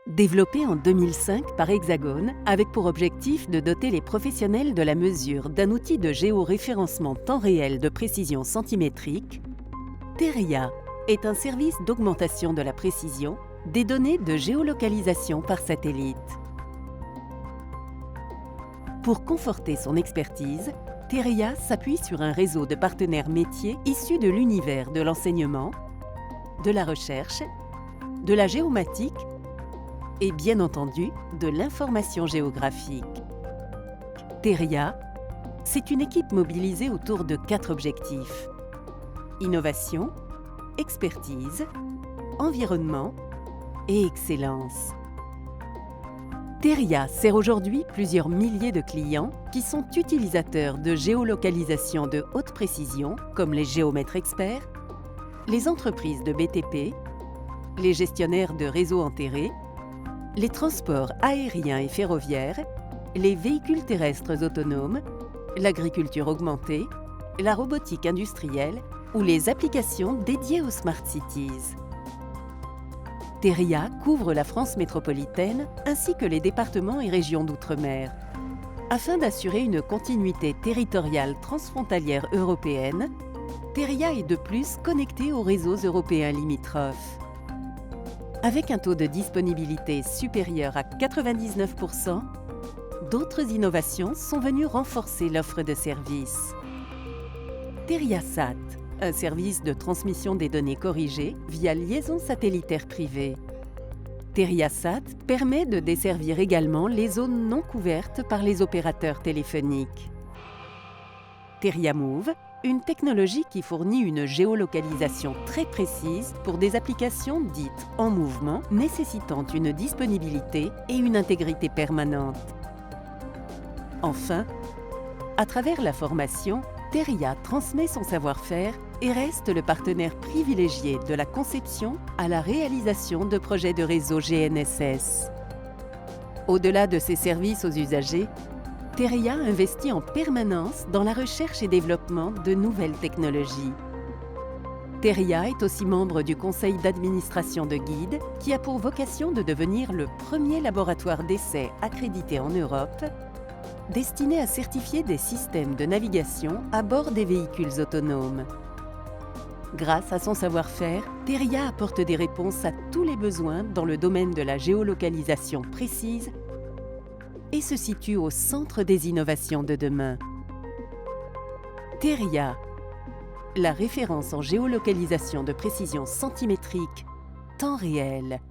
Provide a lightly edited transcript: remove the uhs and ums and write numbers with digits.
Développé en 2005 par Hexagone, avec pour objectif de doter les professionnels de la mesure d'un outil de géoréférencement temps réel de précision centimétrique, Teria est un service d'augmentation de la précision des données de géolocalisation par satellite. Pour conforter son expertise, Teria s'appuie sur un réseau de partenaires métiers issus de l'univers de l'enseignement, de la recherche, de la géomatique et bien entendu de l'information géographique. Teria, c'est une équipe mobilisée autour de 4 objectifs: innovation, expertise, environnement et excellence. Teria sert aujourd'hui plusieurs milliers de clients qui sont utilisateurs de géolocalisation de haute précision comme les géomètres experts, les entreprises de BTP, les gestionnaires de réseaux enterrés, les transports aériens et ferroviaires, les véhicules terrestres autonomes, l'agriculture augmentée, la robotique industrielle ou les applications dédiées aux Smart Cities. Teria couvre la France métropolitaine ainsi que les départements et régions d'outre-mer. Afin d'assurer une continuité territoriale transfrontalière européenne, Teria est de plus connecté aux réseaux européens limitrophes. Avec un taux de disponibilité supérieur à 99%, d'autres innovations sont venues renforcer l'offre de services. TeriaSat, un service de transmission des données corrigées via liaison satellitaire privée. TeriaSat permet de desservir également les zones non couvertes par les opérateurs téléphoniques. TeriaMove, une technologie qui fournit une géolocalisation très précise pour des applications dites en mouvement nécessitant une disponibilité et une intégrité permanente. Enfin, à travers la formation, Teria transmet son savoir-faire et reste le partenaire privilégié de la conception à la réalisation de projets de réseau GNSS. Au-delà de ses services aux usagers, Teria investit en permanence dans la recherche et développement de nouvelles technologies. Teria est aussi membre du conseil d'administration de GUIDE, qui a pour vocation de devenir le premier laboratoire d'essai accrédité en Europe, destiné à certifier des systèmes de navigation à bord des véhicules autonomes. Grâce à son savoir-faire, Teria apporte des réponses à tous les besoins dans le domaine de la géolocalisation précise et se situe au centre des innovations de demain. Teria, la référence en géolocalisation de précision centimétrique, temps réel.